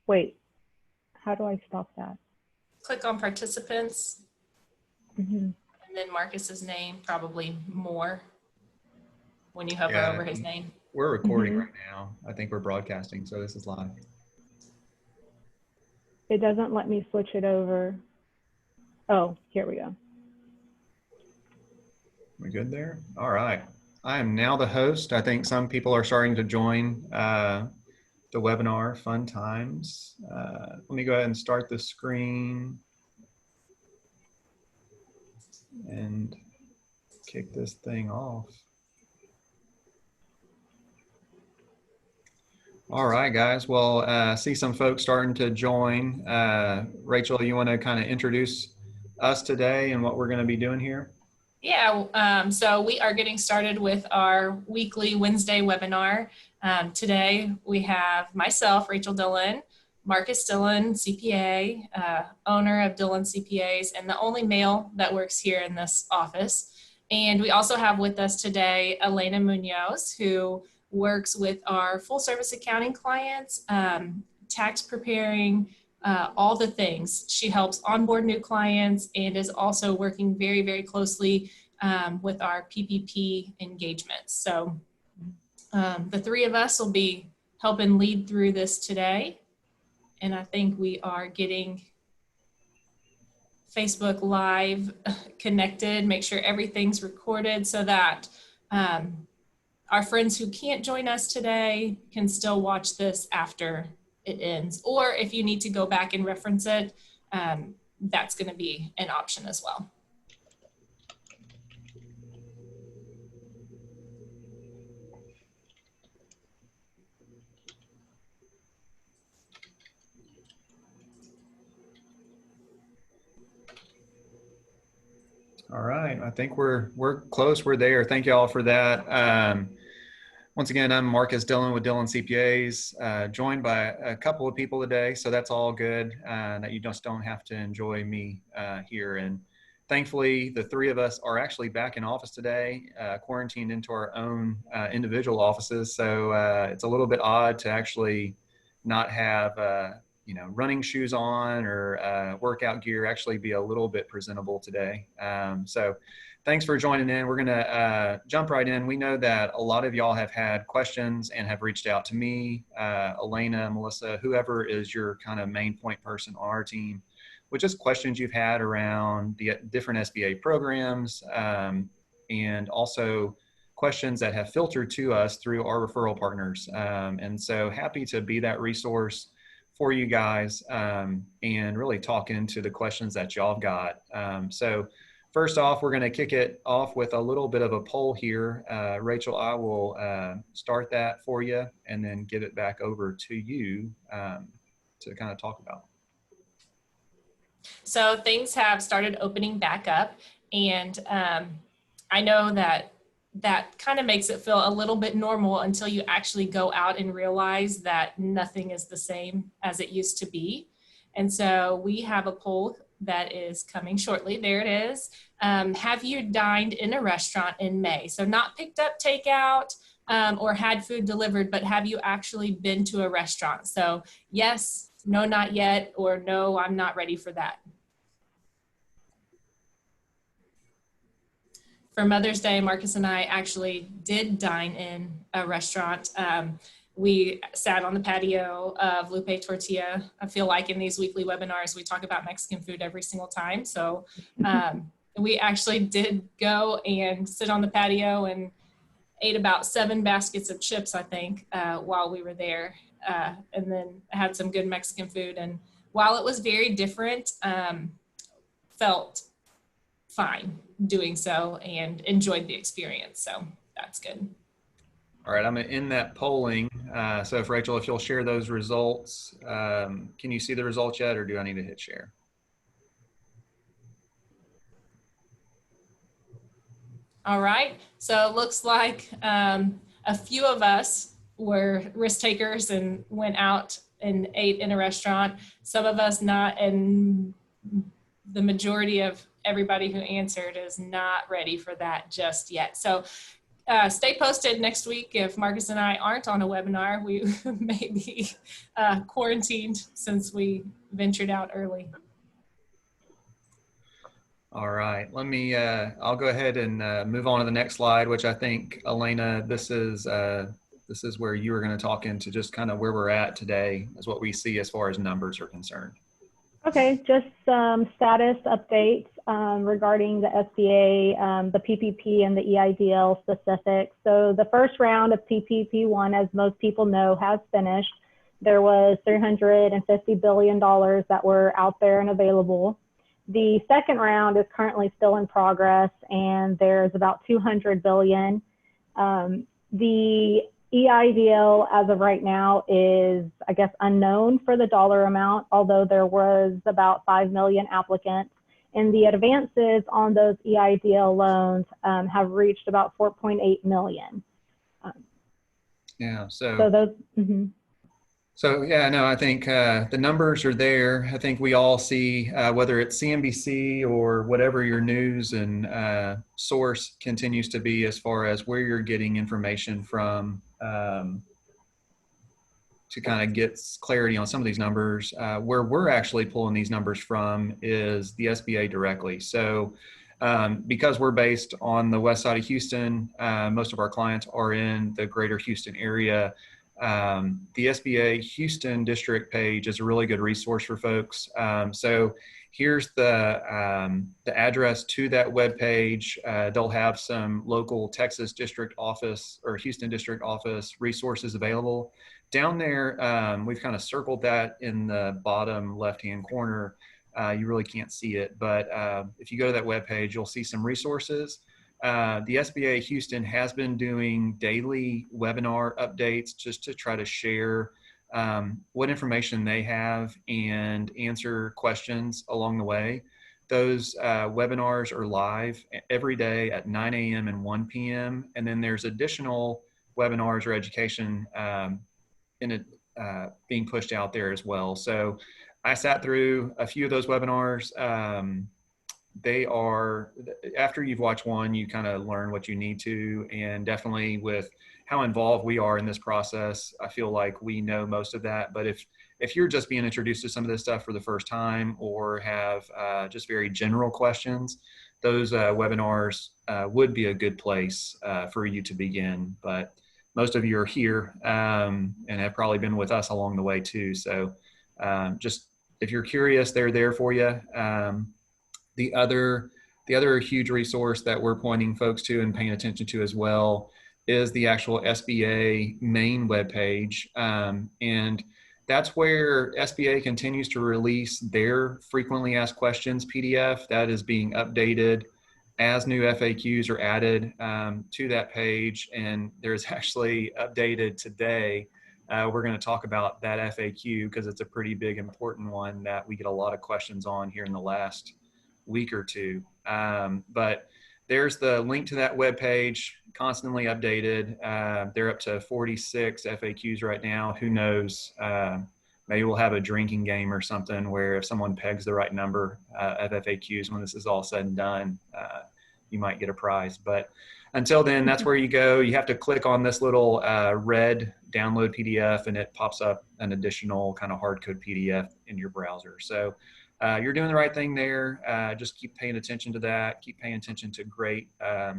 Wait, how do I stop that? Click on participants, and then Marcus's name, probably more when you hover over his name. We're recording right now. I think we're broadcasting, so this is live. It doesn't let me switch it over. Oh, here we go. We good there? All right. I am now the host. I think some people are starting to join the webinar. Fun times. Let me go ahead and start the screen and kick this thing off. All right, guys. Well, see some folks starting to join. Rachel, you want to kind of introduce us today and what we're going to be doing here? Yeah, so we are getting started with our weekly Wednesday webinar. Today we have myself, Rachel Dillon, Marcus Dillon, CPA, owner of Dillon CPAs, and the only male that works here in this office. And we also have with us today Elena Munoz, who works with our full service accounting clients, tax preparing, all the things. She helps onboard new clients and is also working very, very closely with our PPP engagements. So the three of us will be helping lead through this today. And I think we are getting Facebook Live connected, make sure everything's recorded so that our friends who can't join us today can still watch this after it ends. Or if you need to go back and reference it, that's going to be an option as well. All right, I think we're close. We're there. Thank you all for that. Once again, I'm Marcus Dillon with Dillon CPAs, joined by a couple of people today, so that's all good. That you just don't have to enjoy me here. And thankfully, the three of us are actually back in office today, quarantined into our own individual offices. So it's a little bit odd to actually not have running shoes on or workout gear, actually be a little bit presentable today. So thanks for joining in. We're gonna jump right in. We know that a lot of y'all have had questions and have reached out to me, Elena, Melissa, whoever is your kind of main point person on our team, with just questions you've had around the different SBA programs, and also questions that have filtered to us through our referral partners. And so happy to be that resource for you guys, and really talk into the questions that y'all have got. So first off, we're going to kick it off with a little bit of a poll here. Rachel, I will start that for you and then give it back over to you to kind of talk about. So things have started opening back up, and I know that kind of makes it feel a little bit normal until you actually go out and realize that nothing is the same as it used to be. And so we have a poll that is coming shortly. There it is. Have you dined in a restaurant in May? So not picked up takeout or had food delivered, but have you actually been to a restaurant? So yes, no, not yet, or no, I'm not ready for that. For Mother's Day, Marcus and I actually did dine in a restaurant. We sat on the patio of Lupe Tortilla. I feel like in these weekly webinars, we talk about Mexican food every single time. So we actually did go and sit on the patio and ate about 7 baskets of chips, I think, while we were there. And then had some good Mexican food. And while it was very different, felt fine doing so and enjoyed the experience. So that's good. All right, I'm gonna end that polling. So if Rachel, if you'll share those results, can you see the results yet, or do I need to hit share? All right, so it looks like a few of us were risk takers and went out and ate in a restaurant. Some of us not, and the majority of everybody who answered is not ready for that just yet. So Stay posted next week. If Marcus and I aren't on a webinar, we may be quarantined since we ventured out early. All right, I'll go ahead and move on to the next slide, which I think, Elena, this is where you were going to talk into just kind of where we're at today as what we see as far as numbers are concerned. Okay, just some status updates regarding the SBA, the PPP and the EIDL specifics. So the first round of PPP1, as most people know, has finished. There was $350 billion that were out there and available. The second round is currently still in progress, and there's about $200 billion. The EIDL as of right now is, I guess, unknown for the dollar amount, although there was about 5 million applicants. And the advances on those EIDL loans have reached about 4.8 million. Yeah, so those, So yeah, no, I think the numbers are there. I think we all see whether it's CNBC or whatever your news and source continues to be as far as where you're getting information from to kind of get clarity on some of these numbers. Where we're actually pulling these numbers from is the SBA directly. So because we're based on the west side of Houston, most of our clients are in the greater Houston area. The SBA Houston district page is a really good resource for folks. So here's the address to that web page. They'll have some local Texas district office or Houston district office resources available. Down there, we've kind of circled that in the bottom left-hand corner. You really can't see it, but if you go to that web page, you'll see some resources. The SBA Houston has been doing daily webinar updates just to try to share what information they have and answer questions along the way. Those webinars are live every day at 9 a.m. and 1 p.m. And then there's additional webinars or education being pushed out there as well. So I sat through a few of those webinars. They are, after you've watched one, you kind of learn what you need to, and definitely with how involved we are in this process, I feel like we know most of that. But if you're just being introduced to some of this stuff for the first time or have just very general questions, those webinars would be a good place for you to begin. But most of you are here and have probably been with us along the way too. So just if you're curious, they're there for you. The other huge resource that we're pointing folks to and paying attention to as well is the actual SBA main webpage. And that's where SBA continues to release their frequently asked questions PDF that is being updated as new FAQs are added to that page. And there's actually updated today. We're going to talk about that FAQ because it's a pretty big, important one that we get a lot of questions on here in the last week or two. But there's the link to that web page, constantly updated. They're up to 46 FAQs right now. Who knows? Maybe we'll have a drinking game or something where if someone pegs the right number of FAQs when this is all said and done, you might get a prize. But until then, that's where you go. You have to click on this little red download PDF and it pops up an additional kind of hard code PDF in your browser. So you're doing the right thing there. Just keep paying attention to that. Keep paying attention to great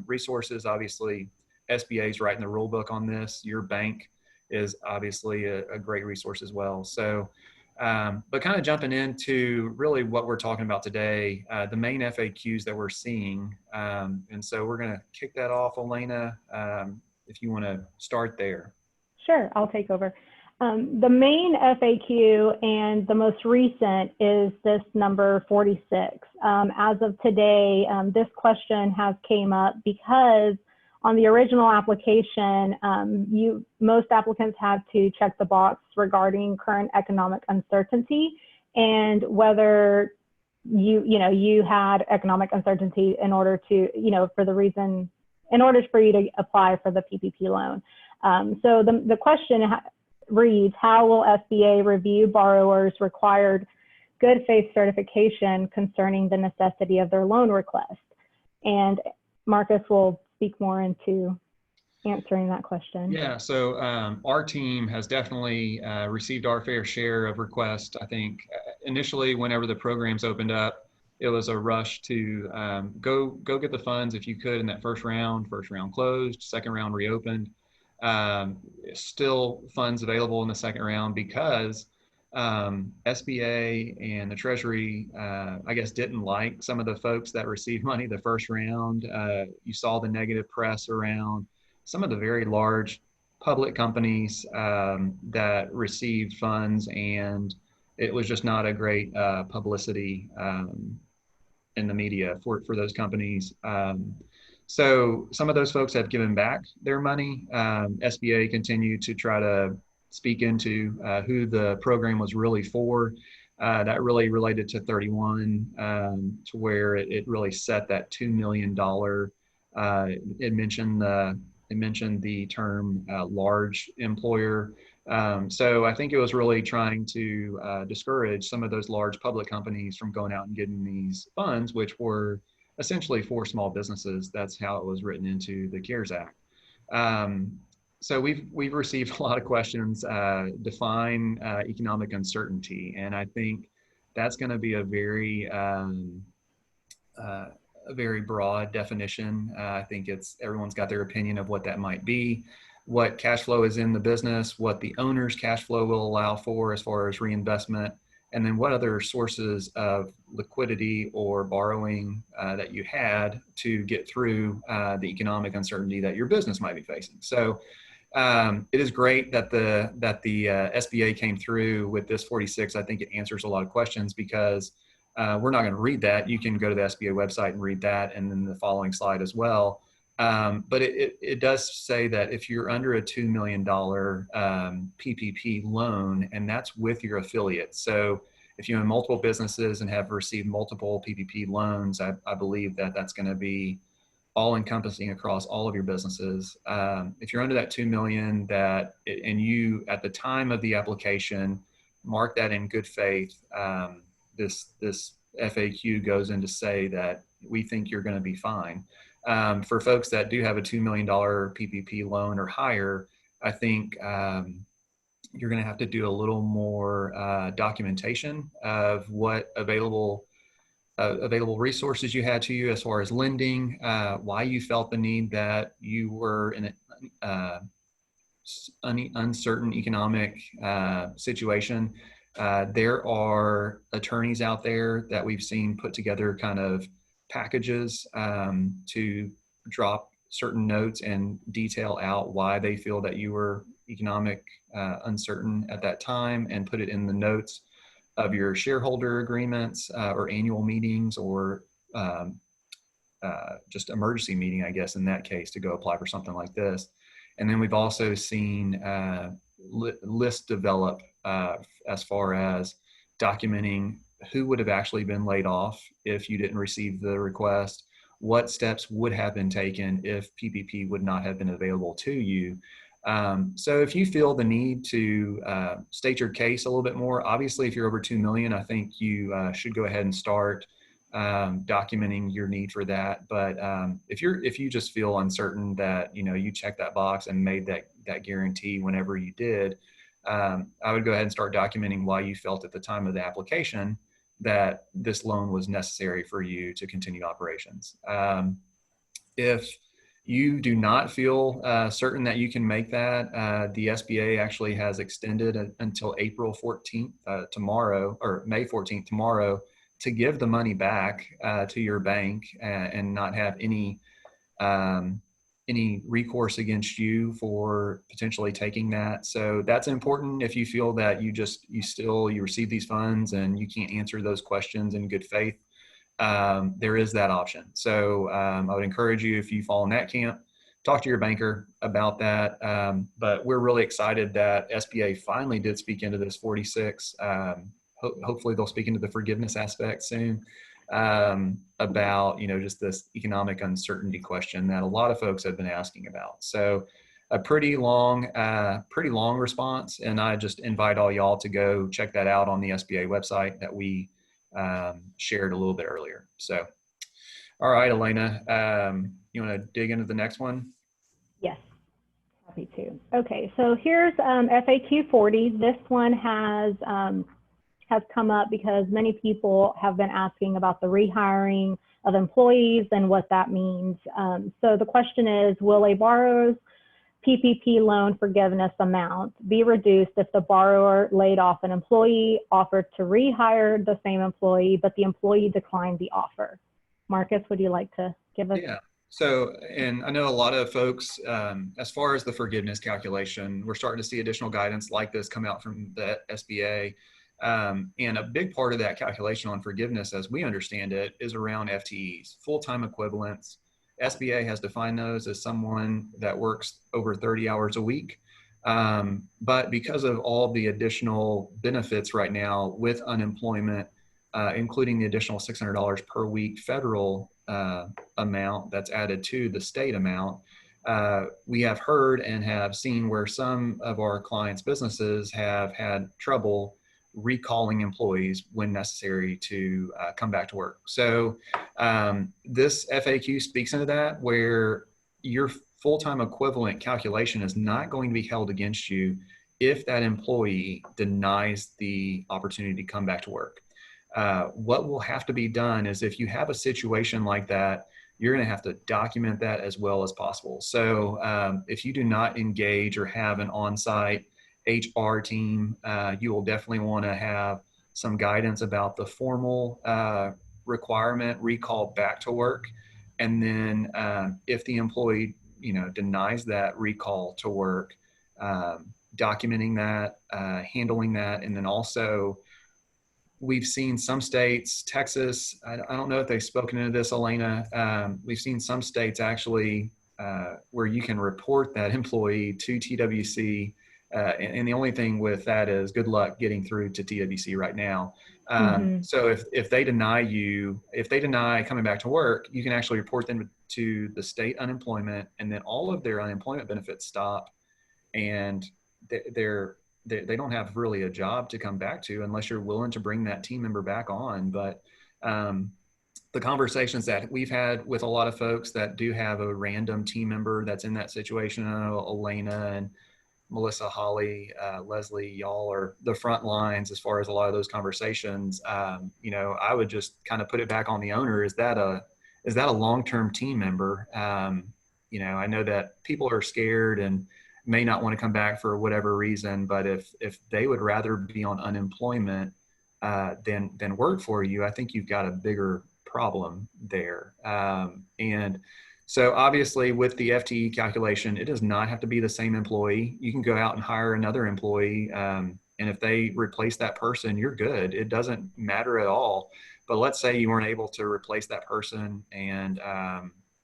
resources. Obviously, SBA is writing the rule book on this. Your bank is obviously a great resource as well. So, but kind of jumping into really what we're talking about today, the main FAQs that we're seeing. And so we're going to kick that off, Elena, if you want to start there. Sure, I'll take over. The main FAQ and the most recent is this number 46. As of today, this question has came up because on the original application, most applicants had to check the box regarding current economic uncertainty and whether you had economic uncertainty in order to, in order for you to apply for the PPP loan. So the question reads, how will SBA review borrowers' required good faith certification concerning the necessity of their loan request? And Marcus will speak more into answering that question. Yeah, so our team has definitely received our fair share of requests. I think initially, whenever the programs opened up, it was a rush to go get the funds if you could in that first round. First round closed, second round reopened. Still funds available in the second round because SBA and the Treasury, I guess, didn't like some of the folks that received money the first round. You saw the negative press around some of the very large public companies that received funds, and it was just not a great publicity in the media for those companies. So some of those folks have given back their money. SBA continued to try to speak into who the program was really for. That really related to 31, to where it really set that $2 million. It mentioned the term large employer. So I think it was really trying to discourage some of those large public companies from going out and getting these funds, which were essentially for small businesses. That's how it was written into the CARES Act. So we've received a lot of questions. Define economic uncertainty, and I think that's going to be a very broad definition. I think everyone's got their opinion of what that might be, what cash flow is in the business, what the owner's cash flow will allow for as far as reinvestment, and then what other sources of liquidity or borrowing that you had to get through the economic uncertainty that your business might be facing. So it is great that the SBA came through with this 46. I think it answers a lot of questions because we're not going to read that. You can go to the SBA website and read that, and then the following slide as well. But it does say that if you're under a $2 million PPP loan, and that's with your affiliate. So if you own multiple businesses and have received multiple PPP loans, I believe that that's going to be all encompassing across all of your businesses. If you're under that 2 million and you, at the time of the application, mark that in good faith, this FAQ goes in to say that we think you're going to be fine. For folks that do have a $2 million PPP loan or higher, I think you're going to have to do a little more documentation of what available resources you had to you as far as lending, why you felt the need that you were in an uncertain economic situation. There are attorneys out there that we've seen put together kind of packages to drop certain notes and detail out why they feel that you were economic uncertain at that time, and put it in the notes of your shareholder agreements or annual meetings, or just emergency meeting, I guess, in that case, to go apply for something like this. And then we've also seen lists develop as far as documenting who would have actually been laid off if you didn't receive the request, what steps would have been taken if PPP would not have been available to you. So if you feel the need to state your case a little bit more, obviously, if you're over 2 million, I think you should go ahead and start documenting your need for that. But if you just feel uncertain that, you check that box and made that guarantee whenever you did, I would go ahead and start documenting why you felt at the time of the application that this loan was necessary for you to continue operations. If you do not feel certain that you can make that, the SBA actually has extended until April 14th, tomorrow, or May 14th, tomorrow, to give the money back to your bank and not have any recourse against you for potentially taking that. So that's important. If you feel that you receive these funds and you can't answer those questions in good faith, there is that option. So I would encourage you, if you fall in that camp, talk to your banker about that. But we're really excited that SBA finally did speak into this 46. Hopefully they'll speak into the forgiveness aspect soon, about, just this economic uncertainty question that a lot of folks have been asking about. So a pretty long response. And I just invite all y'all to go check that out on the SBA website that we shared a little bit earlier. So, all right, Elena, you want to dig into the next one? Yes. Me too. Okay, so here's FAQ 40. This one has come up because many people have been asking about the rehiring of employees and what that means. So the question is, will a borrower's PPP loan forgiveness amount be reduced if the borrower laid off an employee, offered to rehire the same employee, but the employee declined the offer? Marcus, would you like to give us? Yeah. So, and I know a lot of folks, as far as the forgiveness calculation, we're starting to see additional guidance like this come out from the SBA. And a big part of that calculation on forgiveness, as we understand it, is around FTEs, full-time equivalents. SBA has defined those as someone that works over 30 hours a week. But because of all the additional benefits right now with unemployment, including the additional $600 per week federal amount that's added to the state amount, we have heard and have seen where some of our clients' businesses have had trouble recalling employees when necessary to come back to work. So this FAQ speaks into that, where your full-time equivalent calculation is not going to be held against you if that employee denies the opportunity to come back to work. What will have to be done is, if you have a situation like that, you're going to have to document that as well as possible. So if you do not engage or have an on-site HR team, you will definitely want to have some guidance about the formal requirement, recall back to work. And then if the employee, denies that recall to work, documenting that, handling that. And then also, we've seen some states, Texas, I don't know if they've spoken into this, Elena. We've seen some states actually where you can report that employee to TWC. And the only thing with that is good luck getting through to TWC right now. So if they deny coming back to work, you can actually report them to the state unemployment, and then all of their unemployment benefits stop, and they don't have really a job to come back to unless you're willing to bring that team member back on. But the conversations that we've had with a lot of folks that do have a random team member that's in that situation, I know Elena and Melissa, Holly, Leslie, y'all are the front lines as far as a lot of those conversations. I would just kind of put it back on the owner. Is that a long-term team member? I know that people are scared and may not want to come back for whatever reason, but if they would rather be on unemployment than work for you, I think you've got a bigger problem there. And so obviously with the FTE calculation, it does not have to be the same employee. You can go out and hire another employee. And if they replace that person, you're good. It doesn't matter at all. But let's say you weren't able to replace that person, and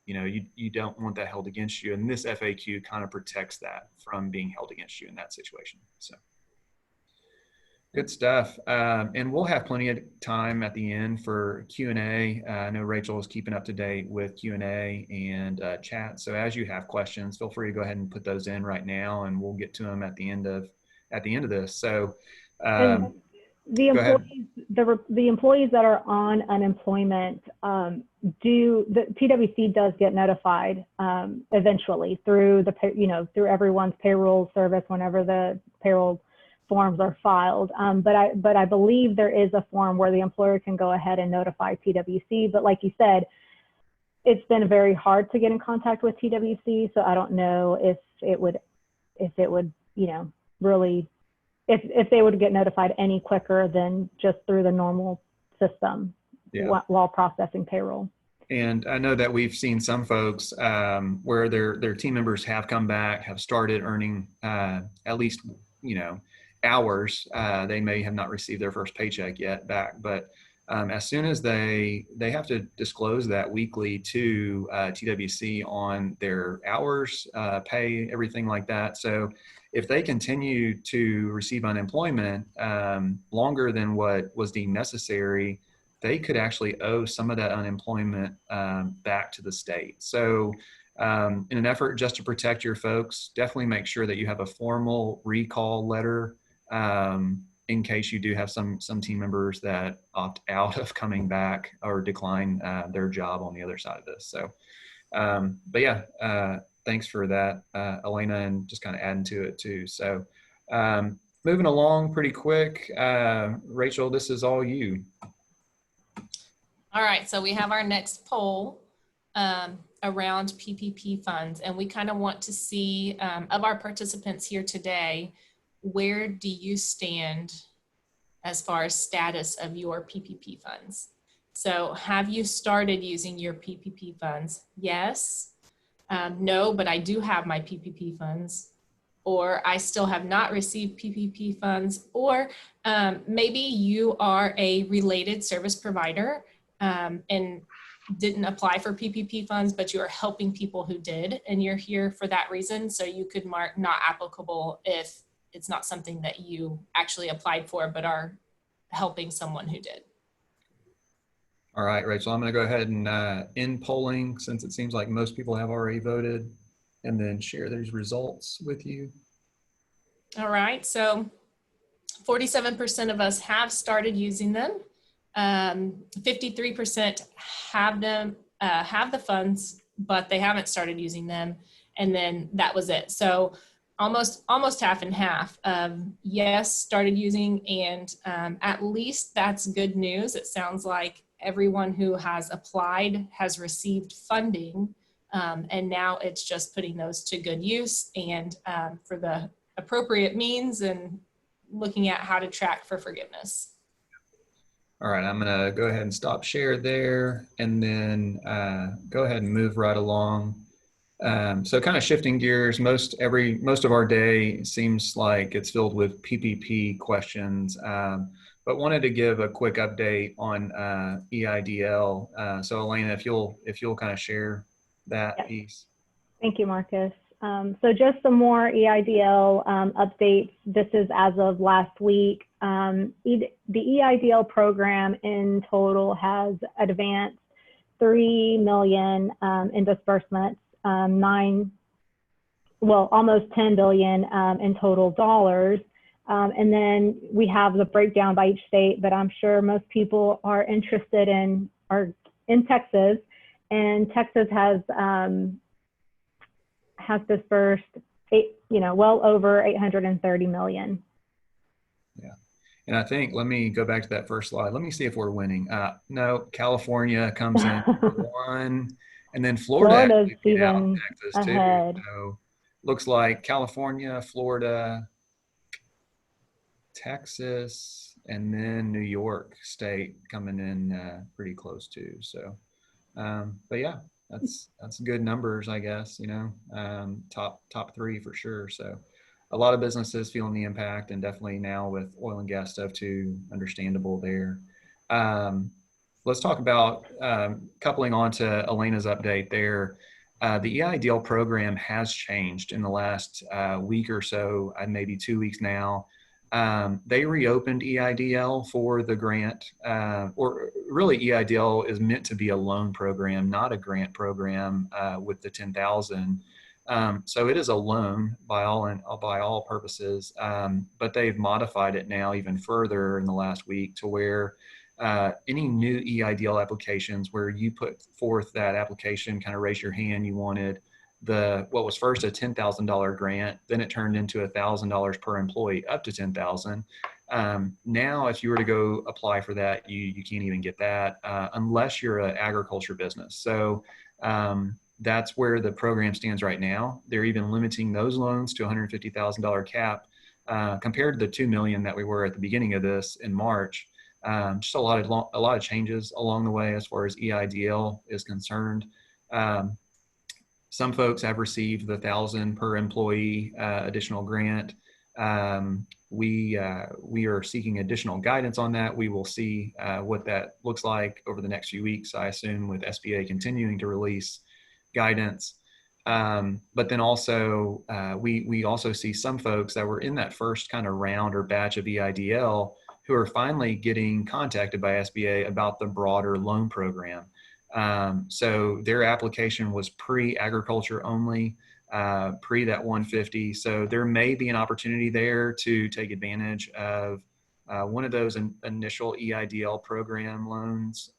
you don't want that held against you. And this FAQ kind of protects that from being held against you in that situation. So good stuff. And we'll have plenty of time at the end for Q&A. I know Rachel is keeping up to date with Q&A and chat. So as you have questions, feel free to go ahead and put those in right now, and we'll get to them at the end of this. So the employees that are on unemployment, the TWC does get notified eventually through through everyone's payroll service whenever the payroll forms are filed. But I believe there is a form where the employer can go ahead and notify TWC. But like you said, it's been very hard to get in contact with TWC. So I don't know if they would get notified any quicker than just through the normal system while processing payroll. And I know that we've seen some folks where their team members have come back, have started earning at least, hours. They may have not received their first paycheck yet back, but as soon as they have to disclose that weekly to TWC on their hours, pay, everything like that. So if they continue to receive unemployment longer than what was deemed necessary, they could actually owe some of that unemployment back to the state. So in an effort just to protect your folks, definitely make sure that you have a formal recall letter in case you do have some team members that opt out of coming back or decline their job on the other side of this. So, but yeah, thanks for that, Elena, and just kind of adding to it too. So moving along pretty quick, Rachel, this is all you. All right, so we have our next poll around PPP funds, and we kind of want to see of our participants here today, where do you stand as far as status of your PPP funds? So have you started using your PPP funds? Yes, no, but I do have my PPP funds, or I still have not received PPP funds, or maybe you are a related service provider and didn't apply for PPP funds, but you are helping people who did, and you're here for that reason. So you could mark not applicable if it's not something that you actually applied for, but are helping someone who did. All right, Rachel, I'm going to go ahead and end polling since it seems like most people have already voted, and then share these results with you. All right, so 47% of us have started using them. 53% have them, have the funds, but they haven't started using them. And then that was it. So almost half and half. Yes, started using, and at least that's good news. It sounds like everyone who has applied has received funding, and now it's just putting those to good use and for the appropriate means and looking at how to track for forgiveness. All right, I'm going to go ahead and stop share there, and then go ahead and move right along. So kind of shifting gears, most of our day seems like it's filled with PPP questions, but wanted to give a quick update on EIDL. So Elena, if you'll kind of share that piece. Thank you, Marcus. So just some more EIDL updates. This is as of last week. The EIDL program in total has advanced $3 million in disbursements, almost $10 billion in total dollars. And then we have the breakdown by each state, but I'm sure most people are interested in Texas, and Texas has dispersed well over $830 million. Yeah. And I think, let me go back to that first slide. Let me see if we're winning. No, California comes in one, and then Florida's even Texas ahead. Too. So looks like California, Florida, Texas, and then New York State coming in pretty close too. So, but yeah, that's good numbers, I guess, top three for sure. So a lot of businesses feeling the impact, and definitely now with oil and gas stuff too, understandable there. Let's talk about coupling on to Elena's update there. The EIDL program has changed in the last week or so, maybe 2 weeks now. They reopened EIDL for the grant, or really EIDL is meant to be a loan program, not a grant program with the 10,000. So it is a loan by all purposes, but they've modified it now even further in the last week to where any new EIDL applications where you put forth that application, kind of raise your hand, you wanted what was first a $10,000 grant, then it turned into $1,000 per employee up to 10,000. Now, if you were to go apply for that, you can't even get that unless you're an agriculture business. So that's where the program stands right now. They're even limiting those loans to $150,000 cap compared to the $2 million that we were at the beginning of this in March. Just a lot of changes along the way as far as EIDL is concerned. Some folks have received the 1,000 per employee additional grant. We are seeking additional guidance on that. We will see what that looks like over the next few weeks, I assume, with SBA continuing to release guidance. But then also, we also see some folks that were in that first kind of round or batch of EIDL who are finally getting contacted by SBA about the broader loan program. So their application was pre-agriculture only, pre that 150. So there may be an opportunity there to take advantage of one of those initial EIDL program loans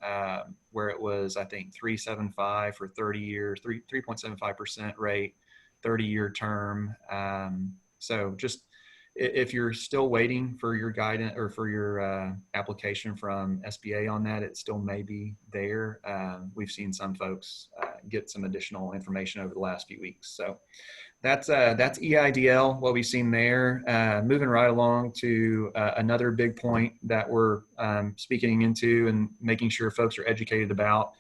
where it was, I think, 3.75 for 30 years, 3.75% rate. 30-year term. So just if you're still waiting for your guidance or for your application from SBA on that, it still may be there. We've seen some folks get some additional information over the last few weeks. So that's EIDL, what we've seen there. Moving right along to another big point that we're speaking into and making sure folks are educated about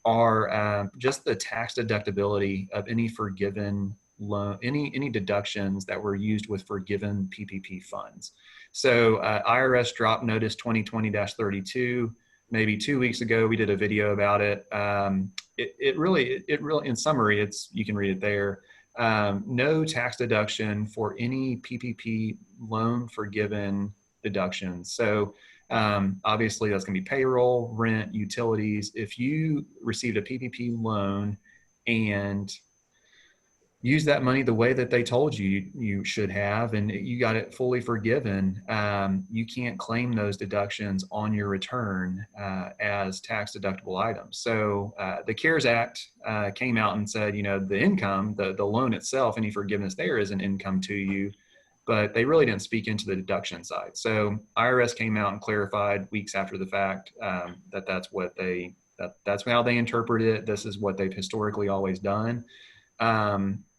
are just the tax deductibility of any forgiven loan, any deductions that were used with forgiven PPP funds. So IRS drop notice 2020-32, maybe 2 weeks ago, we did a video about it. It really, in summary, you can read it there. No tax deduction for any PPP loan forgiven deductions. So obviously that's going to be payroll, rent, utilities. If you received a PPP loan and use that money the way that they told you you should have, and you got it fully forgiven, you can't claim those deductions on your return as tax deductible items. So the CARES Act came out and said, the income, the loan itself, any forgiveness there is an income to you, but they really didn't speak into the deduction side. So IRS came out and clarified weeks after the fact that that's how they interpret it. This is what they've historically always done.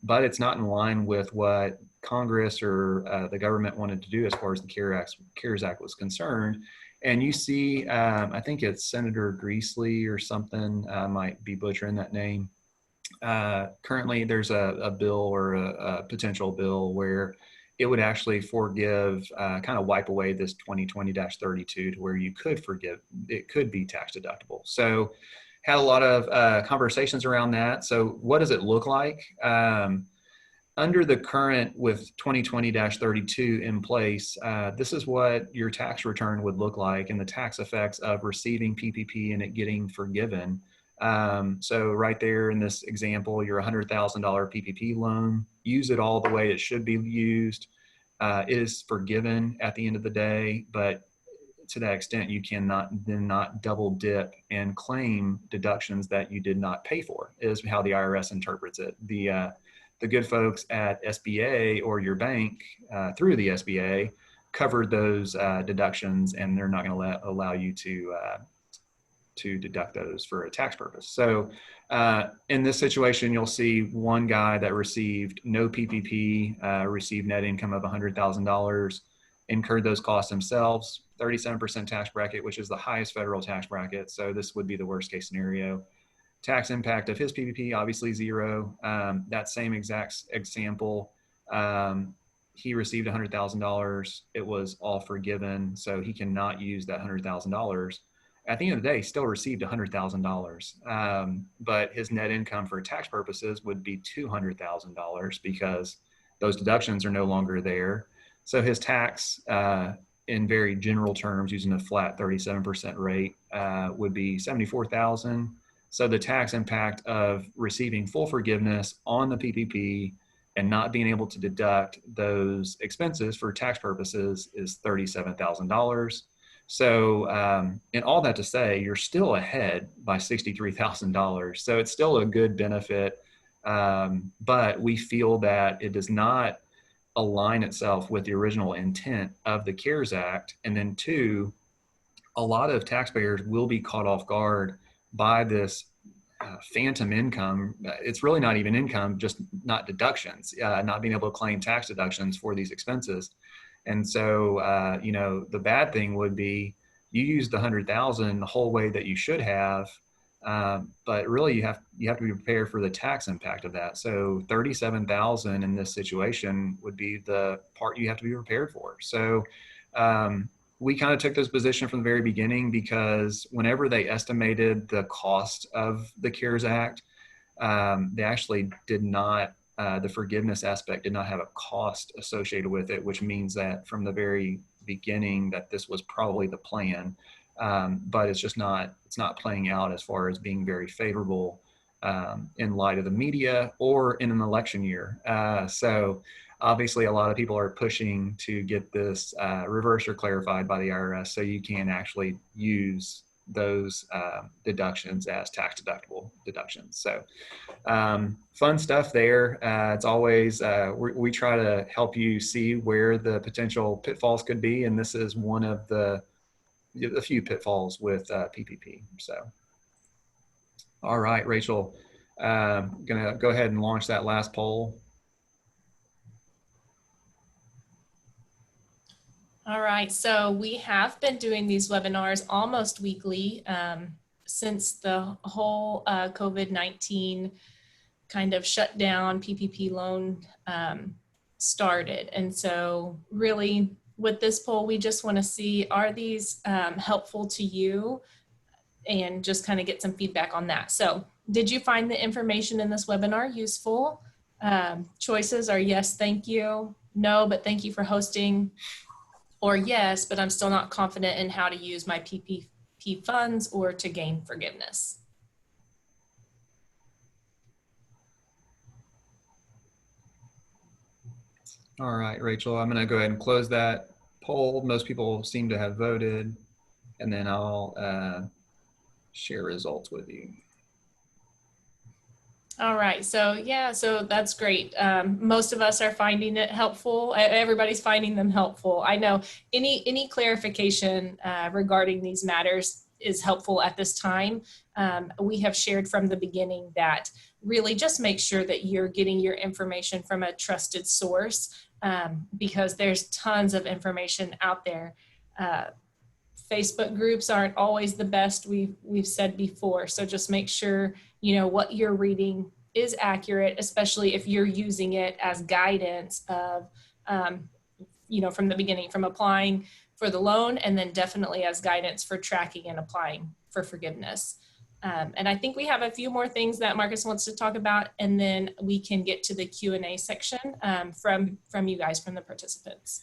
But it's not in line with what Congress or the government wanted to do as far as the CARES Act was concerned. And you see, I think it's Senator Greasley or something, I might be butchering that name. Currently, there's a bill or a potential bill where it would actually forgive, kind of wipe away this 2020-32 to where you could forgive, it could be tax deductible. So had a lot of conversations around that. So what does it look like? Under the current with 2020-32 in place, this is what your tax return would look like and the tax effects of receiving PPP and it getting forgiven. So right there in this example, your $100,000 PPP loan, use it all the way it should be used. It is forgiven at the end of the day, but to that extent, you cannot then not double dip and claim deductions that you did not pay for, is how the IRS interprets it. The good folks at SBA or your bank through the SBA covered those deductions, and they're not going to allow you to deduct those for a tax purpose. So in this situation, you'll see one guy that received no PPP, received net income of $100,000, incurred those costs themselves, 37% tax bracket, which is the highest federal tax bracket. So this would be the worst case scenario. Tax impact of his PPP, obviously zero. That same exact example, he received $100,000. It was all forgiven. So he cannot use that $100,000. At the end of the day, he still received $100,000. But his net income for tax purposes would be $200,000 because those deductions are no longer there. So his tax, in very general terms, using a flat 37% rate, would be $74,000. So the tax impact of receiving full forgiveness on the PPP and not being able to deduct those expenses for tax purposes is $37,000. So, and all that to say, you're still ahead by $63,000. So it's still a good benefit, but we feel that it does not align itself with the original intent of the CARES Act. And then two, a lot of taxpayers will be caught off guard by this phantom income. It's really not even income, just not deductions, not being able to claim tax deductions for these expenses. And so, the bad thing would be you use the $100,000 the whole way that you should have, but really you have to be prepared for the tax impact of that. So $37,000 in this situation would be the part you have to be prepared for. So we kind of took this position from the very beginning because whenever they estimated the cost of the CARES Act, they actually did not, the forgiveness aspect did not have a cost associated with it, which means that from the very beginning that this was probably the plan. But it's not playing out as far as being very favorable in light of the media or in an election year. So obviously a lot of people are pushing to get this reversed or clarified by the IRS so you can actually use those deductions as tax deductible deductions. So fun stuff there. It's always, we try to help you see where the potential pitfalls could be. And this is one of the few pitfalls with PPP. So, all right, Rachel, gonna go ahead and launch that last poll. All right, so we have been doing these webinars almost weekly since the whole COVID-19 kind of shut down PPP loan started. And so really with this poll, we just want to see, are these helpful to you, and just kind of get some feedback on that. So did you find the information in this webinar useful? Choices are yes, thank you, no, but thank you for hosting, or yes, but I'm still not confident in how to use my PPP funds or to gain forgiveness. All right, Rachel, I'm going to go ahead and close that poll. Most people seem to have voted, and then I'll share results with you. All right, so yeah, so that's great. Most of us are finding it helpful. Everybody's finding them helpful. I know any clarification regarding these matters is helpful at this time. We have shared from the beginning that really just make sure that you're getting your information from a trusted source, because there's tons of information out there. Facebook groups aren't always the best, we've said before. So just make sure you know what you're reading is accurate, especially if you're using it as guidance of, you know, from the beginning, from applying for the loan, and then definitely as guidance for tracking and applying for forgiveness. And I think we have a few more things that Marcus wants to talk about, and then we can get to the Q&A section from you guys, from the participants.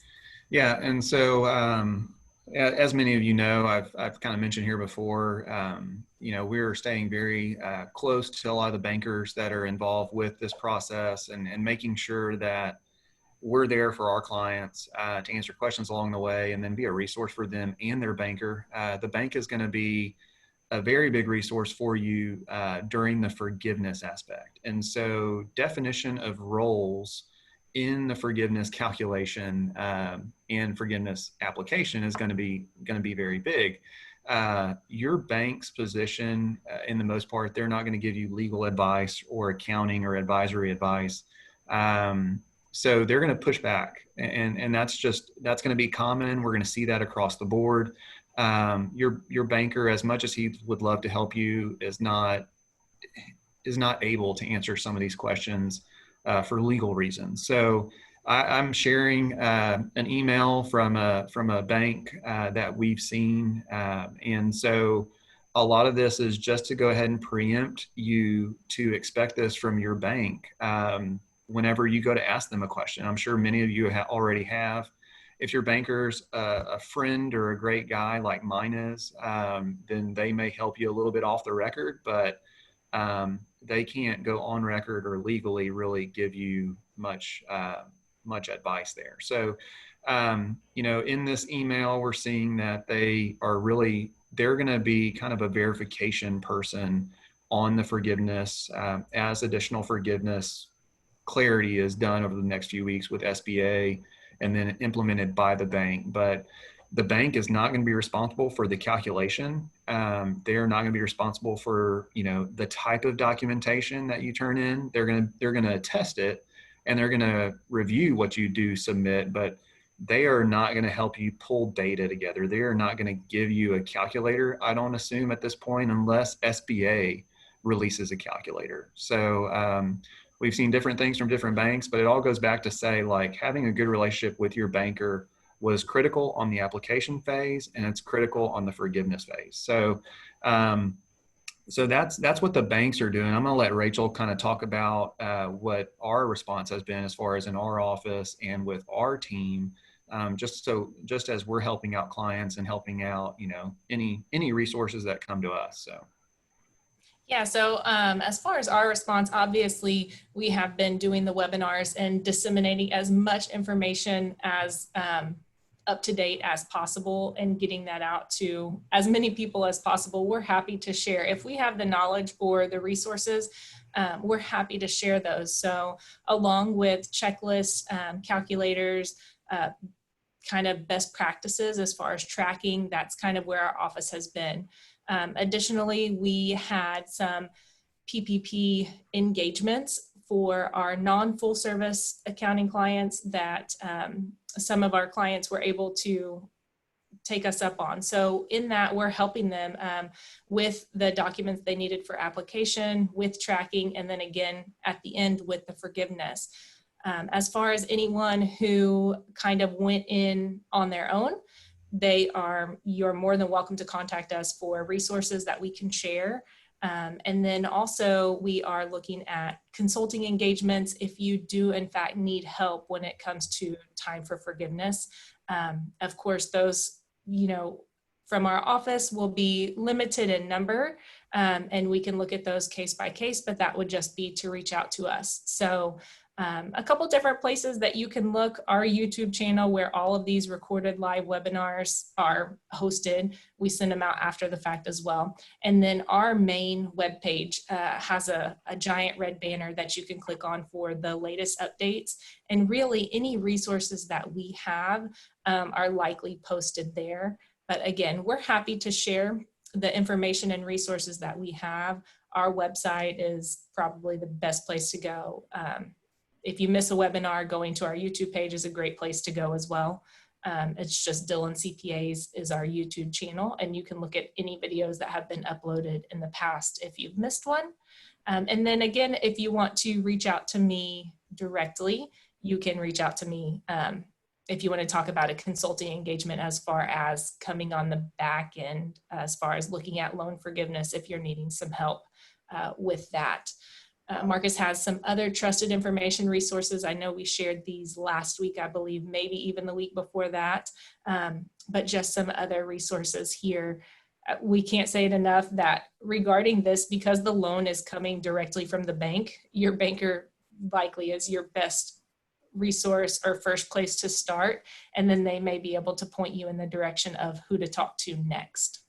Yeah, and so as many of you know, I've kind of mentioned here before, you know, we're staying very close to a lot of the bankers that are involved with this process, and making sure that we're there for our clients to answer questions along the way, and then be a resource for them and their banker. The bank is going to be a very big resource for you during the forgiveness aspect. And so definition of roles in the forgiveness calculation and forgiveness application is going to be very big. Your bank's position, in the most part, they're not going to give you legal advice or accounting or advisory advice. So they're going to push back, and that's going to be common. We're going to see that across the board. Your banker, as much as he would love to help you, is not able to answer some of these questions for legal reasons. So I'm sharing an email from a bank that we've seen, and so a lot of this is just to go ahead and preempt you to expect this from your bank whenever you go to ask them a question. I'm sure many of you already have. If your banker's a friend or a great guy like mine is, then they may help you a little bit off the record, but they can't go on record or legally really give you much advice there. So, you know, in this email, we're seeing that they're going to be kind of a verification person on the forgiveness as additional forgiveness clarity is done over the next few weeks with SBA and then implemented by the bank. But the bank is not going to be responsible for the calculation. They're not going to be responsible for, you know, the type of documentation that you turn in. They're going to test it, and they're going to review what you do submit, but they are not going to help you pull data together. They are not going to give you a calculator, I don't assume at this point, unless SBA releases a calculator. So we've seen different things from different banks, but it all goes back to say, like, having a good relationship with your banker was critical on the application phase, and it's critical on the forgiveness phase. So, so that's what the banks are doing. I'm going to let Rachel kind of talk about what our response has been as far as in our office and with our team, just as we're helping out clients and helping out, you know, any resources that come to us. So. Yeah, so as far as our response, obviously we have been doing the webinars and disseminating as much information as up to date as possible and getting that out to as many people as possible. We're happy to share. If we have the knowledge or the resources, we're happy to share those. So along with checklists, calculators, kind of best practices as far as tracking, that's kind of where our office has been. Additionally, we had some PPP engagements for our non-full service accounting clients that some of our clients were able to take us up on. So in that, we're helping them with the documents they needed for application, with tracking, and then again at the end with the forgiveness. As far as anyone who kind of went in on their own, you're more than welcome to contact us for resources that we can share. And then also we are looking at consulting engagements if you do in fact need help when it comes to time for forgiveness. Of course, those, from our office will be limited in number, and we can look at those case by case, but that would just be to reach out to us. So a couple different places that you can look: our YouTube channel, where all of these recorded live webinars are hosted. We send them out after the fact as well. And then our main webpage has a giant red banner that you can click on for the latest updates. And really any resources that we have are likely posted there. But again, we're happy to share the information and resources that we have. Our website is probably the best place to go. If you miss a webinar, going to our YouTube page is a great place to go as well. It's just Dillon CPAs is our YouTube channel, and you can look at any videos that have been uploaded in the past if you've missed one. And then again, if you want to reach out to me directly, you can reach out to me if you want to talk about a consulting engagement as far as coming on the back end, as far as looking at loan forgiveness if you're needing some help with that. Marcus has some other trusted information resources. I know we shared these last week, I believe, maybe even the week before that, but just some other resources here. We can't say it enough that regarding this, because the loan is coming directly from the bank, your banker likely is your best resource or first place to start, and then they may be able to point you in the direction of who to talk to next.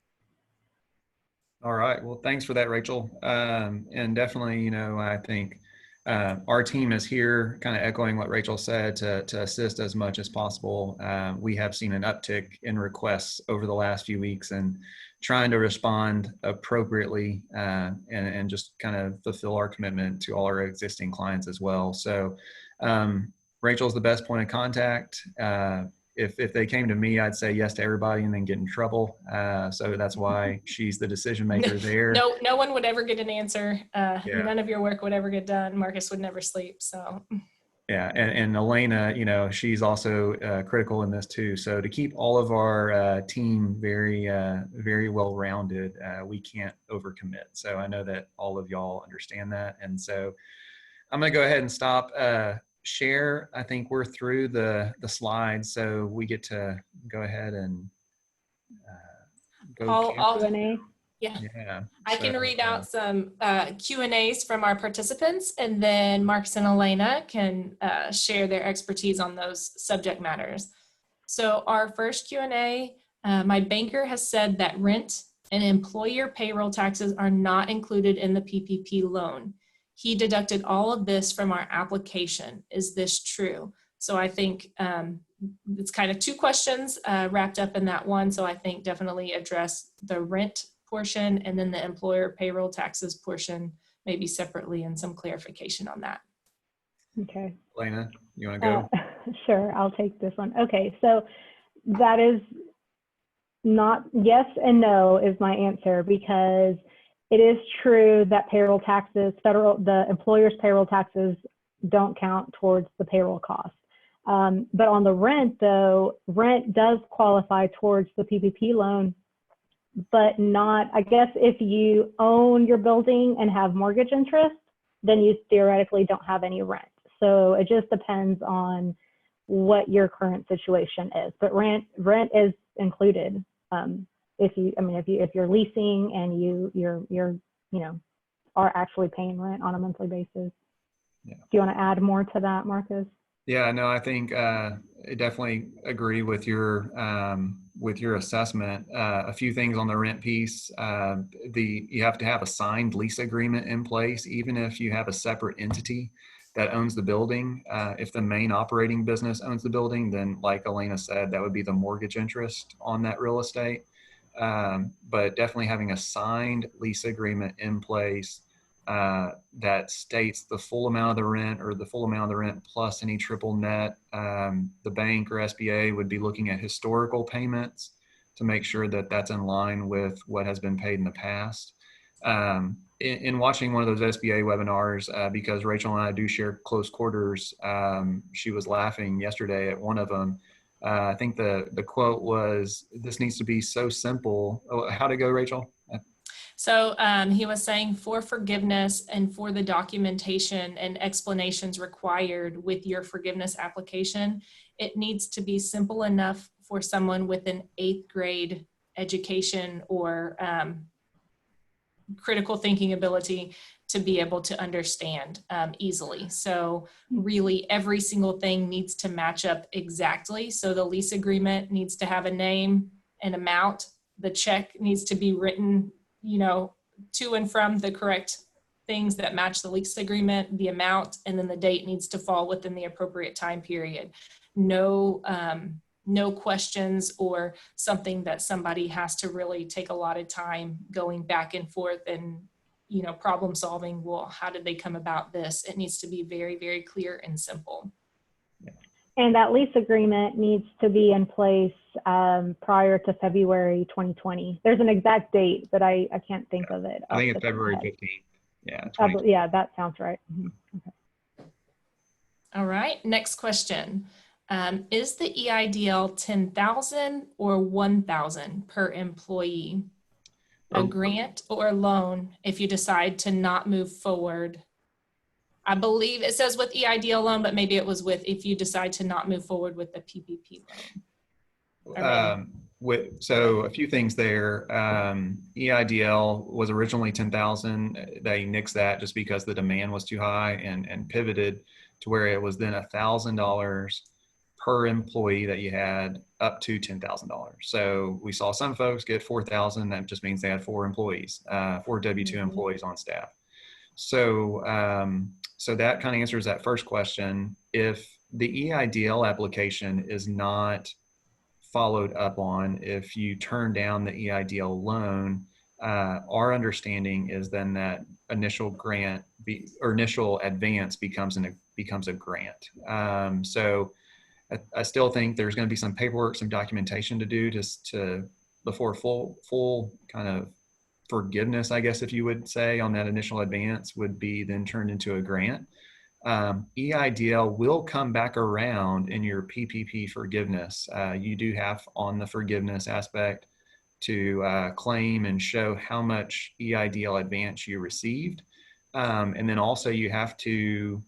All right. Well, thanks for that, Rachel. And definitely, I think our team is here, kind of echoing what Rachel said, to assist as much as possible. We have seen an uptick in requests over the last few weeks, and trying to respond appropriately and just kind of fulfill our commitment to all our existing clients as well. So Rachel's the best point of contact. If they came to me, I'd say yes to everybody and then get in trouble. So that's why she's the decision maker there. No one would ever get an answer. Yeah. None of your work would ever get done. Marcus would never sleep. So. Yeah, and Elena, she's also critical in this too. So to keep all of our team very, very well rounded, we can't overcommit. So I know that all of y'all understand that, and so I'm going to go ahead and stop. Share. I think we're through the slides, so we get to go ahead and go Q&A. Yeah. I can read out some Q&As from our participants, and then Marcus and Elena can share their expertise on those subject matters. So our first Q&A, my banker has said that rent and employer payroll taxes are not included in the PPP loan. He deducted all of this from our application. Is this true? So I think it's kind of two questions wrapped up in that one. So I think definitely address the rent portion and then the employer payroll taxes portion, maybe separately, and some clarification on that. Okay. Elena, you want to go? Sure, I'll take this one. Okay, so that is not yes and no is my answer, because it is true that payroll taxes, the employer's payroll taxes don't count towards the payroll cost. But on the rent though, rent does qualify towards the PPP loan, but not, I guess if you own your building and have mortgage interest, then you theoretically don't have any rent. So it just depends on what your current situation is. But rent is included. If you're leasing and you're are actually paying rent on a monthly basis. Yeah. Do you want to add more to that, Marcus? Yeah, no, I think I definitely agree with your assessment. A few things on the rent piece. You have to have a signed lease agreement in place, even if you have a separate entity that owns the building. If the main operating business owns the building, then like Elena said, that would be the mortgage interest on that real estate. But definitely having a signed lease agreement in place that states the full amount of the rent or the full amount of the rent plus any triple net. The bank or SBA would be looking at historical payments to make sure that that's in line with what has been paid in the past. In watching one of those SBA webinars, because Rachel and I do share close quarters, she was laughing yesterday at one of them. I think the quote was, "This needs to be so simple." Oh, how'd it go, Rachel? So he was saying for forgiveness and for the documentation and explanations required with your forgiveness application, it needs to be simple enough for someone with an 8th grade education or critical thinking ability to be able to understand easily. So really every single thing needs to match up exactly. So the lease agreement needs to have a name, an amount, the check needs to be written, you know, to and from the correct things that match the lease agreement, the amount, and then the date needs to fall within the appropriate time period. No questions or something that somebody has to really take a lot of time going back and forth and, you know, problem solving. Well, how did they come about this? It needs to be very, very clear and simple. And that lease agreement needs to be in place prior to February 2020. There's an exact date, but I can't think of it. I think it's February 15th. Yeah. Yeah, that sounds right. Mm-hmm. Okay. All right, next question. Is the EIDL 10,000 or 1,000 per employee? A grant or a loan if you decide to not move forward? I believe it says with EIDL loan, but maybe it was with if you decide to not move forward with the PPP loan. So a few things there. EIDL was originally 10,000. They nixed that just because the demand was too high and pivoted to where it was then $1,000 per employee that you had up to $10,000. So we saw some folks get 4,000. That just means they had 4 employees, 4 W-2 employees on staff. So that kind of answers that first question. If the EIDL application is not followed up on, if you turn down the EIDL loan, our understanding is then that initial grant or initial advance becomes a grant. So I still think there's going to be some paperwork, some documentation to do to before full kind of forgiveness, I guess, if you would say, on that initial advance would be then turned into a grant. EIDL will come back around in your PPP forgiveness. You do have on the forgiveness aspect to claim and show how much EIDL advance you received. And then also you have to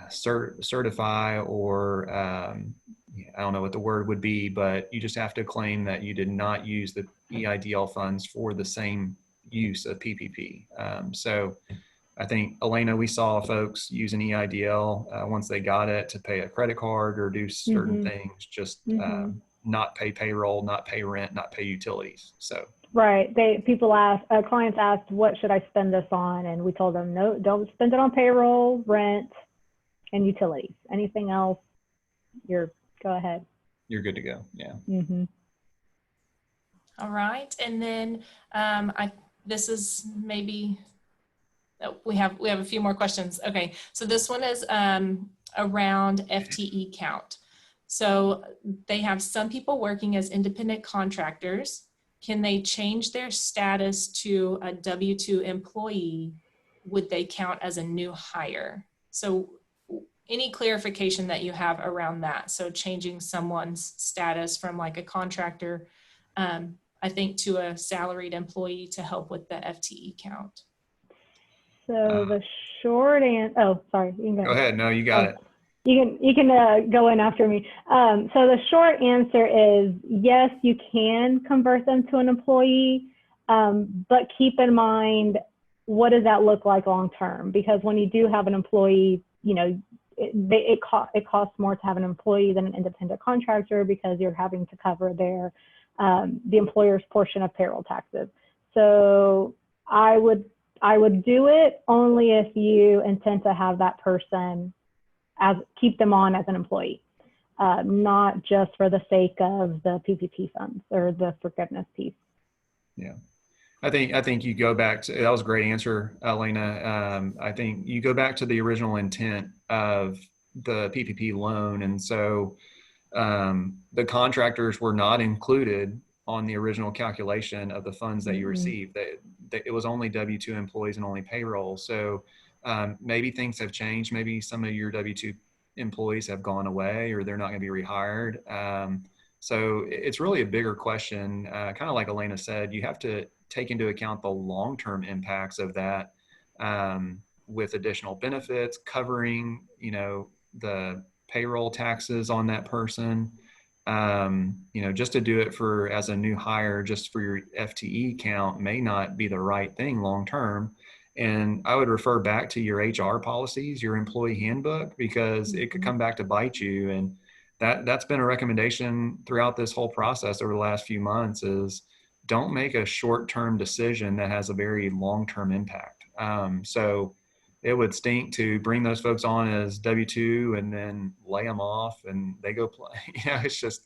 certify or I don't know what the word would be, but you just have to claim that you did not use the EIDL funds for the same use of PPP. So I think, Elena, we saw folks using EIDL once they got it to pay a credit card or do certain things, just not pay payroll, not pay rent, not pay utilities. So right, clients asked, what should I spend this on? And we told them, no, don't spend it on payroll, rent, and utilities. Anything else, go ahead. You're good to go. Yeah. All right, and then this is maybe. We have a few more questions. Okay, so this one is around FTE count. So they have some people working as independent contractors. Can they change their status to a W-2 employee? Would they count as a new hire? So any clarification that you have around that? So changing someone's status from like a contractor, I think, to a salaried employee to help with the FTE count. So the short answer, oh, sorry. You can go ahead. No, you got it. You can go in after me. So the short answer is yes, you can convert them to an employee, but keep in mind, what does that look like long term? Because when you do have an employee, you know, it costs more to have an employee than an independent contractor because you're having to cover the employer's portion of payroll taxes. So I would do it only if you intend to have that person keep them on as an employee, not just for the sake of the PPP funds or the forgiveness piece. Yeah. I think you go back to, that was a great answer, Elena. I think you go back to the original intent of the PPP loan. And so the contractors were not included on the original calculation of the funds that you received. It was only W-2 employees and only payroll. So maybe things have changed. Maybe some of your W-2 employees have gone away or they're not going to be rehired. So it's really a bigger question. Kind of like Elena said, you have to take into account the long-term impacts of that with additional benefits, covering, the payroll taxes on that person. Just to do it as a new hire, just for your FTE count may not be the right thing long-term. And I would refer back to your HR policies, your employee handbook, because it could come back to bite you. And that's been a recommendation throughout this whole process over the last few months is don't make a short-term decision that has a very long-term impact. So it would stink to bring those folks on as W-2 and then lay them off and they go play. It's just,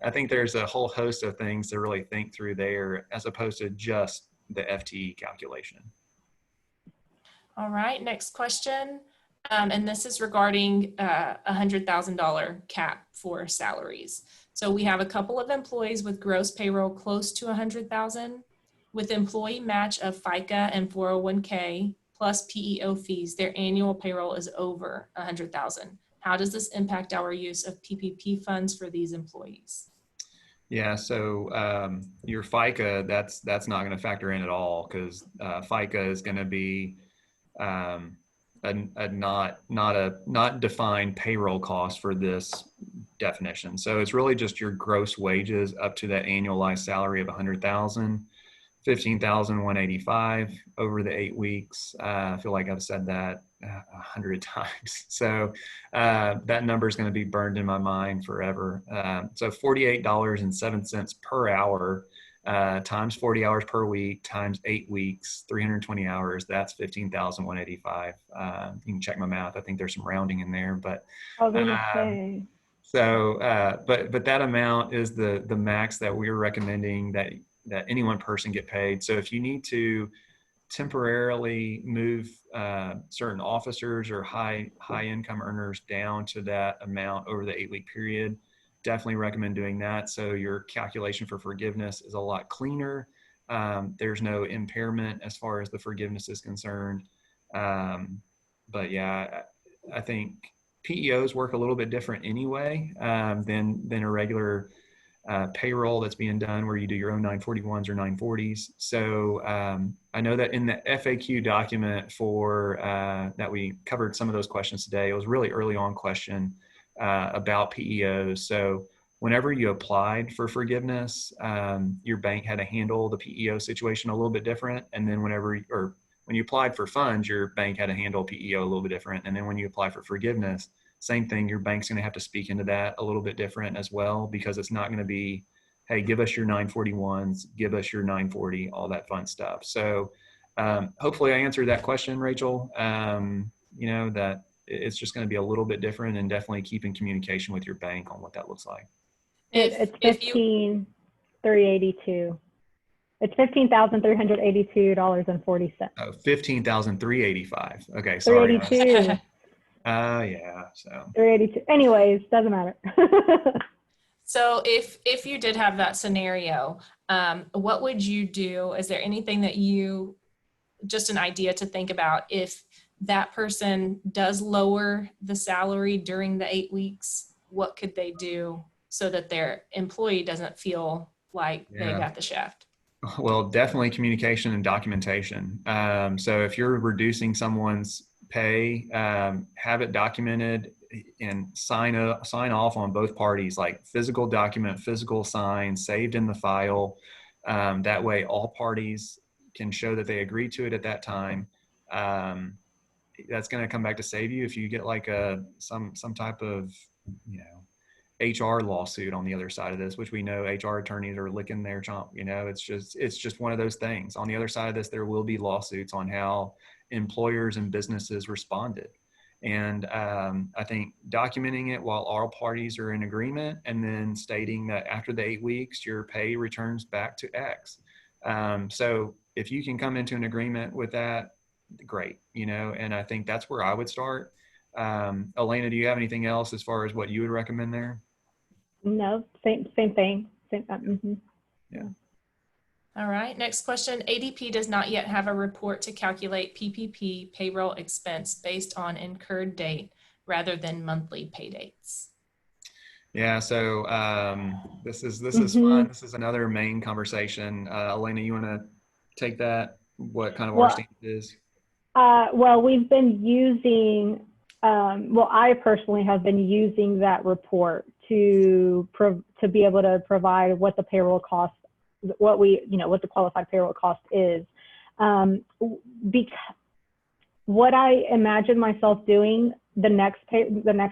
I think there's a whole host of things to really think through there as opposed to just the FTE calculation. All right, next question. And this is regarding $100,000 cap for salaries. So we have a couple of employees with gross payroll close to 100,000 with employee match of FICA and 401k plus PEO fees. Their annual payroll is over 100,000. How does this impact our use of PPP funds for these employees? Yeah, so your FICA, that's not going to factor in at all because FICA is going to be a not defined payroll cost for this definition. So it's really just your gross wages up to that annualized salary of 100,000, 15,185 over the 8 weeks. I feel like I've said that 100 times. So that number is going to be burned in my mind forever. So $48.07 per hour times 40 hours per week times 8 weeks, 320 hours, that's 15,185. You can check my math. I think there's some rounding in there, but but that amount is the max that we're recommending that any one person get paid. So if you need to temporarily move certain officers or high income earners down to that amount over the 8-week period, definitely recommend doing that. So your calculation for forgiveness is a lot cleaner. There's no impairment as far as the forgiveness is concerned. But yeah, I think PEOs work a little bit different anyway than a regular payroll that's being done where you do your own 941s or 940s. So I know that in the FAQ document for that we covered some of those questions today. It was really early on question about PEOs. So whenever you applied for forgiveness, your bank had to handle the PEO situation a little bit different. And then when you applied for funds, your bank had to handle PEO a little bit different. And then when you apply for forgiveness, same thing, your bank's going to have to speak into that a little bit different as well, because it's not going to be, hey, give us your 941s, give us your 940, all that fun stuff. So hopefully I answered that question, Rachel. That it's just going to be a little bit different, and definitely keep in communication with your bank on what that looks like. It's 15,382. It's $15,382.40. Oh, 15,385. Okay, sorry. 382. Yeah. So 382. Anyways, doesn't matter. So if you did have that scenario, what would you do? Is there anything that just an idea to think about if that person does lower the salary during the 8 weeks? What could they do so that their employee doesn't feel like they got the shaft? Well, definitely communication and documentation. So if you're reducing someone's pay, have it documented and sign off on both parties, like physical document, physical sign, saved in the file. That way all parties can show that they agreed to it at that time. that's going to come back to save you if you get like some type of, you know, HR lawsuit on the other side of this, which we know HR attorneys are licking their chomp. You know, it's just one of those things. On the other side of this, there will be lawsuits on how employers and businesses responded. And I think documenting it while all parties are in agreement, and then stating that after the 8 weeks, your pay returns back to X. So if you can come into an agreement with that, great, you know, and I think that's where I would start. Elena, do you have anything else as far as what you would recommend there? No, same thing. Yeah. All right, next question. ADP does not yet have a report to calculate PPP payroll expense based on incurred date rather than monthly pay dates. Yeah, so this is fun. This is another main conversation. Elena, you want to take that? What kind of our stance is? Well, we've been using, well, I personally have been using that report to be able to provide what the payroll cost, what the qualified payroll cost is. Because what I imagine myself doing the next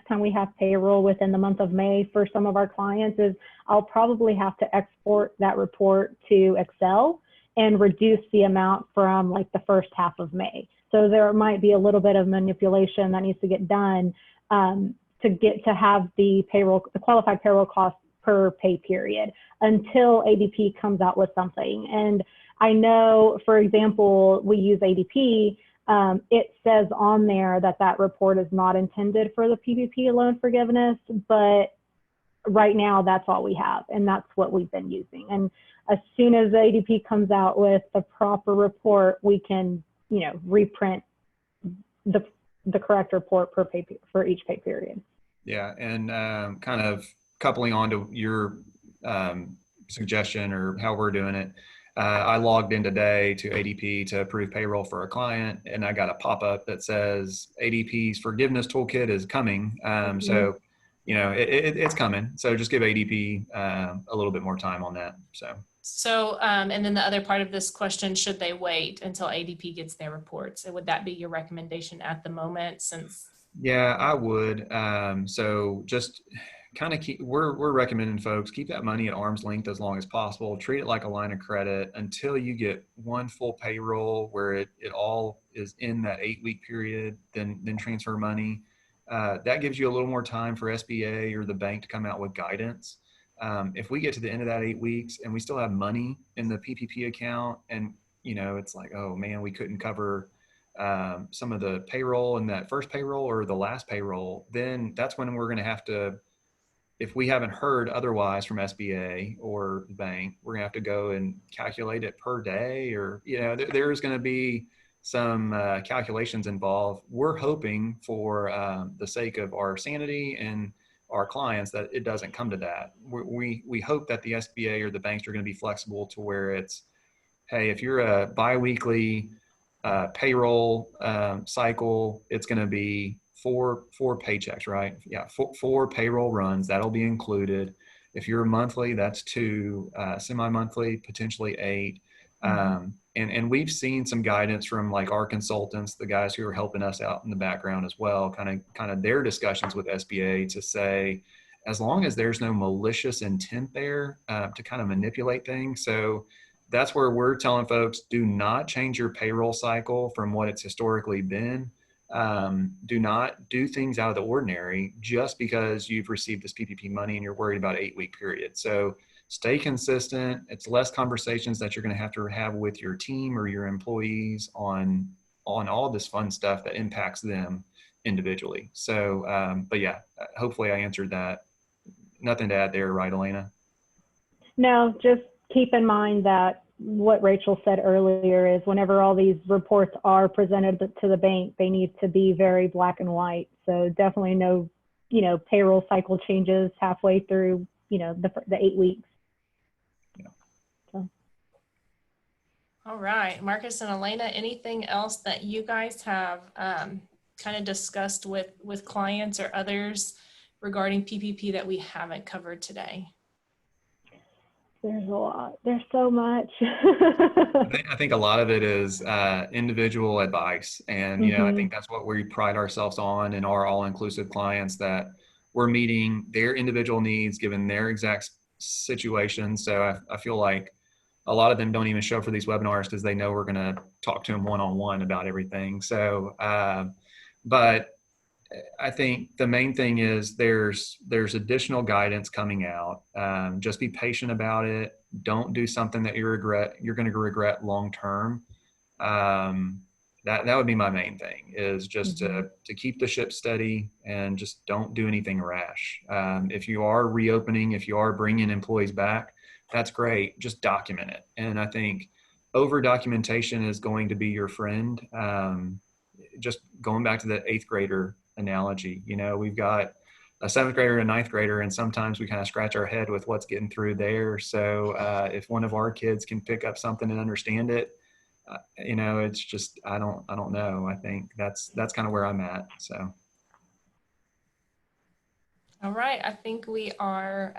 time we have payroll within the month of May for some of our clients is I'll probably have to export that report to Excel and reduce the amount from like the first half of May. So there might be a little bit of manipulation that needs to get done to have the qualified payroll cost per pay period until ADP comes out with something. And I know, for example, we use ADP. It says on there that report is not intended for the PPP loan forgiveness, but right now that's all we have, and that's what we've been using. And as soon as the ADP comes out with the proper report, we can, you know, reprint the correct report for each pay period. Yeah, and kind of coupling on to your suggestion or how we're doing it, I logged in today to ADP to approve payroll for a client, and I got a pop-up that says ADP's forgiveness toolkit is coming. So, you know, it's coming. So just give ADP a little bit more time on that. So, and then the other part of this question, should they wait until ADP gets their reports? And would that be your recommendation at the moment? Since yeah, I would. So just kind of we're recommending folks keep that money at arm's length as long as possible. Treat it like a line of credit until you get one full payroll where it all is in that 8-week period, then transfer money. That gives you a little more time for SBA or the bank to come out with guidance. If we get to the end of that 8 weeks and we still have money in the PPP account, and you know, it's like, oh man, we couldn't cover some of the payroll in that first payroll or the last payroll, then that's when we're going to have to, if we haven't heard otherwise from SBA or the bank, we're gonna have to go and calculate it per day, or, you know, there's gonna be some calculations involved. We're hoping for the sake of our sanity and our clients that it doesn't come to that. We hope that the SBA or the banks are gonna be flexible to where it's, hey, if you're a biweekly payroll cycle, it's gonna be four paychecks, right? Yeah, four payroll runs, that'll be included. If you're monthly, that's 2, semi-monthly, potentially 8. And we've seen some guidance from like our consultants, the guys who are helping us out in the background as well, kind of their discussions with SBA to say, as long as there's no malicious intent there to kind of manipulate things. So that's where we're telling folks, do not change your payroll cycle from what it's historically been. Do not do things out of the ordinary just because you've received this PPP money and you're worried about 8-week period. So stay consistent. It's less conversations that you're going to have with your team or your employees on all this fun stuff that impacts them individually. So, but yeah, hopefully I answered that. Nothing to add there, right, Elena? No, just keep in mind that what Rachel said earlier is whenever all these reports are presented to the bank, they need to be very black and white. So definitely no, you know, payroll cycle changes halfway through, you know, the 8 weeks. Yeah. So. All right, Marcus and Elena, anything else that you guys have kind of discussed with clients or others regarding PPP that we haven't covered today? There's a lot. There's so much. I think a lot of it is individual advice. And, you know, I think that's what we pride ourselves on in our all-inclusive clients, that we're meeting their individual needs given their exact situation. So I feel like a lot of them don't even show for these webinars because they know we're going to talk to them one-on-one about everything. So, but I think the main thing is there's additional guidance coming out. Just be patient about it. Don't do something that you're going to regret long term. That would be my main thing, is just to keep the ship steady and just don't do anything rash. If you are reopening, if you are bringing employees back, that's great. Just document it. And I think over documentation is going to be your friend. Just going back to the 8th grader analogy, you know, we've got a 7th grader and a 9th grader, and sometimes we kind of scratch our head with what's getting through there. So if one of our kids can pick up something and understand it, you know, it's just, I don't know. I think that's kind of where I'm at. So. All right, I think we are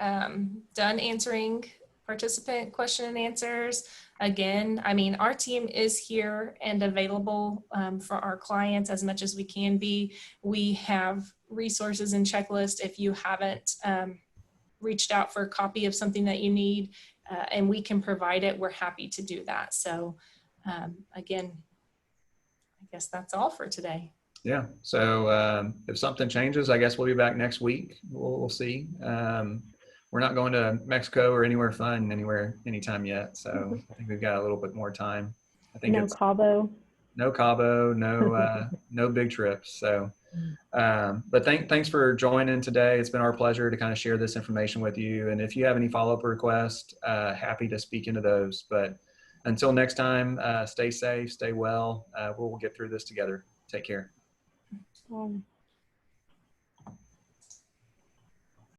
done answering participant question and answers. Again, I mean, our team is here and available for our clients as much as we can be. We have resources and checklists if you haven't reached out for a copy of something that you need, and we can provide it. We're happy to do that. So again, I guess that's all for today. Yeah. So if something changes, I guess we'll be back next week. We'll see. We're not going to Mexico or anywhere fun anytime yet. So I think we've got a little bit more time. I think no Cabo, no big trips. So, but thanks for joining today. It's been our pleasure to kind of share this information with you. And if you have any follow-up requests, happy to speak into those. But until next time, stay safe, stay well. We'll get through this together. Take care.